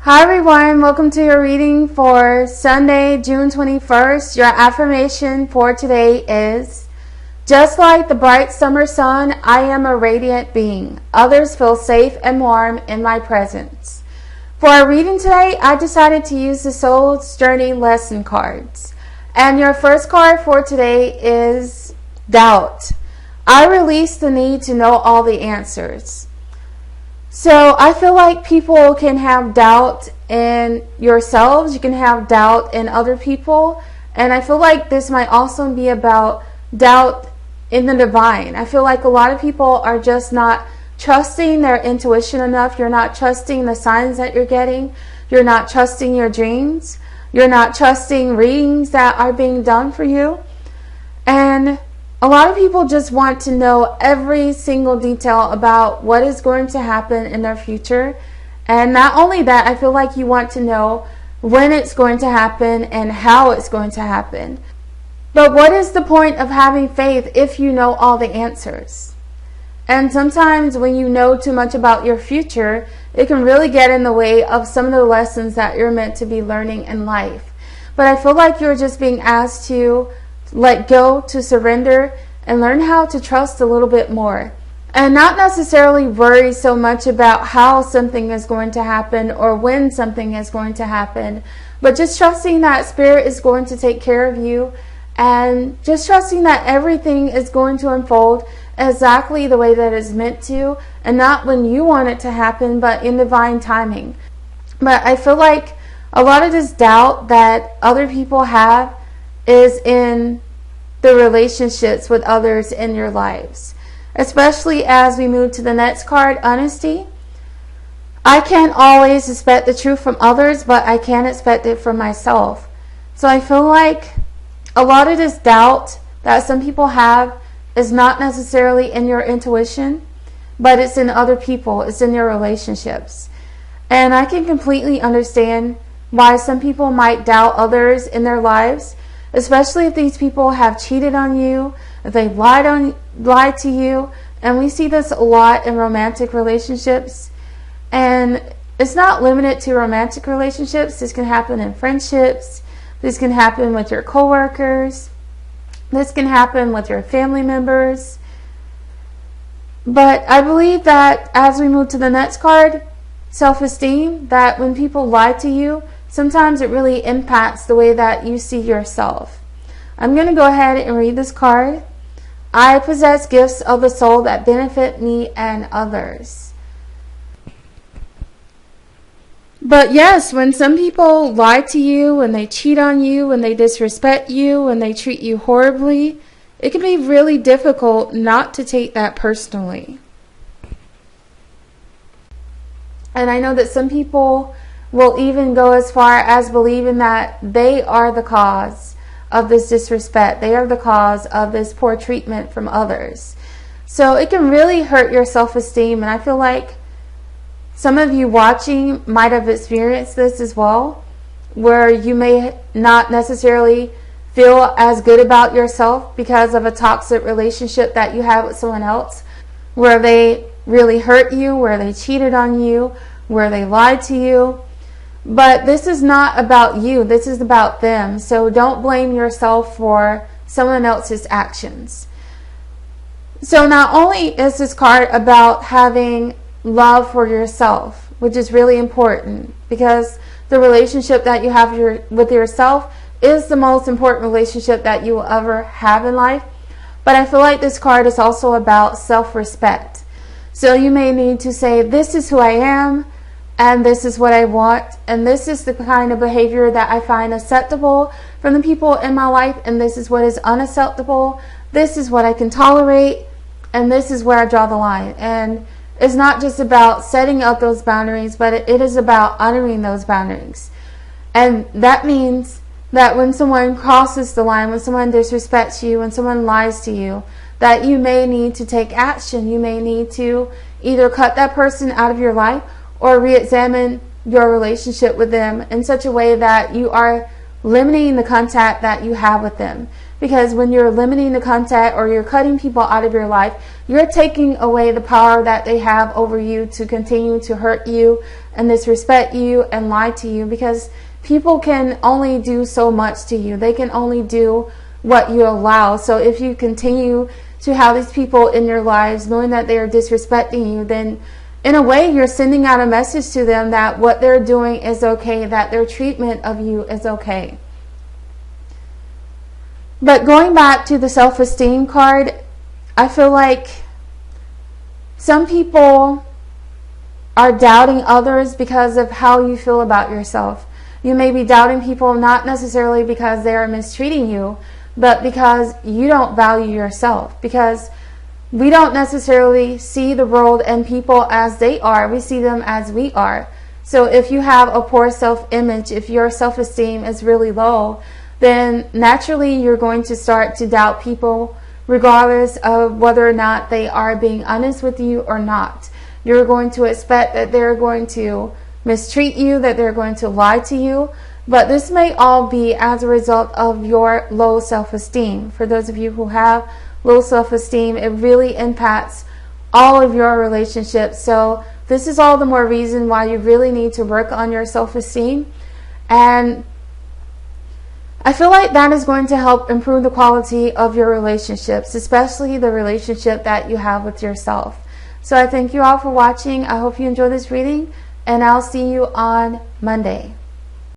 Hi everyone, welcome to your reading for Sunday, June 21st. Your affirmation for today is, just like the bright summer sun, I am a radiant being. Others feel safe and warm in my presence. For our reading today, I decided to use the Soul's Journey lesson cards. And your first card for today is doubt. I release the need to know all the answers. So I feel like people can have doubt in yourselves. You can have doubt in other people. And I feel like this might also be about doubt in the divine. I feel like a lot of people are just not trusting their intuition enough. You're not trusting the signs that you're getting. You're not trusting your dreams. You're not trusting readings that are being done for you. And a lot of people just want to know every single detail about what is going to happen in their future. And not only that, I feel like you want to know when it's going to happen and how it's going to happen. But what is the point of having faith if you know all the answers? And sometimes when you know too much about your future, it can really get in the way of some of the lessons that you're meant to be learning in life. But I feel like you're just being asked to let go, to surrender, and learn how to trust a little bit more. And not necessarily worry so much about how something is going to happen or when something is going to happen, but just trusting that Spirit is going to take care of you, and just trusting that everything is going to unfold exactly the way that it's meant to, and not when you want it to happen, but in divine timing. But I feel like a lot of this doubt that other people have is in the relationships with others in your lives. Especially as we move to the next card, honesty. I can't always expect the truth from others, but I can expect it from myself. So I feel like a lot of this doubt that some people have is not necessarily in your intuition, but it's in other people, it's in your relationships. And I can completely understand why some people might doubt others in their lives, especially if these people have cheated on you, if they've lied to you. And we see this a lot in romantic relationships. And it's not limited to romantic relationships. This can happen in friendships. This can happen with your coworkers. This can happen with your family members. But I believe that as we move to the next card, self-esteem, that when people lie to you, sometimes it really impacts the way that you see yourself. I'm going to go ahead and read this card. I possess gifts of the soul that benefit me and others. But yes, when some people lie to you, when they cheat on you, when they disrespect you, when they treat you horribly, it can be really difficult not to take that personally. And I know that some people will even go as far as believing that they are the cause of this disrespect. They are the cause of this poor treatment from others. So it can really hurt your self-esteem. And I feel like some of you watching might have experienced this as well, where you may not necessarily feel as good about yourself because of a toxic relationship that you have with someone else, where they really hurt you, where they cheated on you, where they lied to you. But this is not about you. This is about them. So don't blame yourself for someone else's actions. So not only is this card about having love for yourself, which is really important, because the relationship that you have with yourself is the most important relationship that you will ever have in life. But I feel like this card is also about self-respect. So you may need to say, this is who I am, and this is what I want, and this is the kind of behavior that I find acceptable from the people in my life, and this is what is unacceptable. This is what I can tolerate, and this is where I draw the line. And it's not just about setting up those boundaries, but it is about honoring those boundaries. And that means that when someone crosses the line, when someone disrespects you, when someone lies to you, that you may need to take action. You may need to either cut that person out of your life or re-examine your relationship with them in such a way that you are limiting the contact that you have with them. because when you're limiting the contact or you're cutting people out of your life, you're taking away the power that they have over you to continue to hurt you and disrespect you and lie to you, because people can only do so much to you. They can only do what you allow. So if you continue to have these people in your lives knowing that they are disrespecting you, then in a way you're sending out a message to them that what they're doing is okay, that their treatment of you is okay. But going back to the self-esteem card, I feel like some people are doubting others because of how you feel about yourself. You may be doubting people not necessarily because they are mistreating you, but because you don't value yourself. Because we don't necessarily see the world and people as they are. We see them as we are. So if you have a poor self-image, if your self-esteem is really low, then naturally you're going to start to doubt people regardless of whether or not they are being honest with you or not. You're going to expect that they're going to mistreat you, that they're going to lie to you. But this may all be as a result of your low self-esteem. For those of you who have low self-esteem, it really impacts all of your relationships. So this is all the more reason why you really need to work on your self-esteem. And I feel like that is going to help improve the quality of your relationships, especially the relationship that you have with yourself. So I thank you all for watching. I hope you enjoyed this reading, and I'll see you on Monday.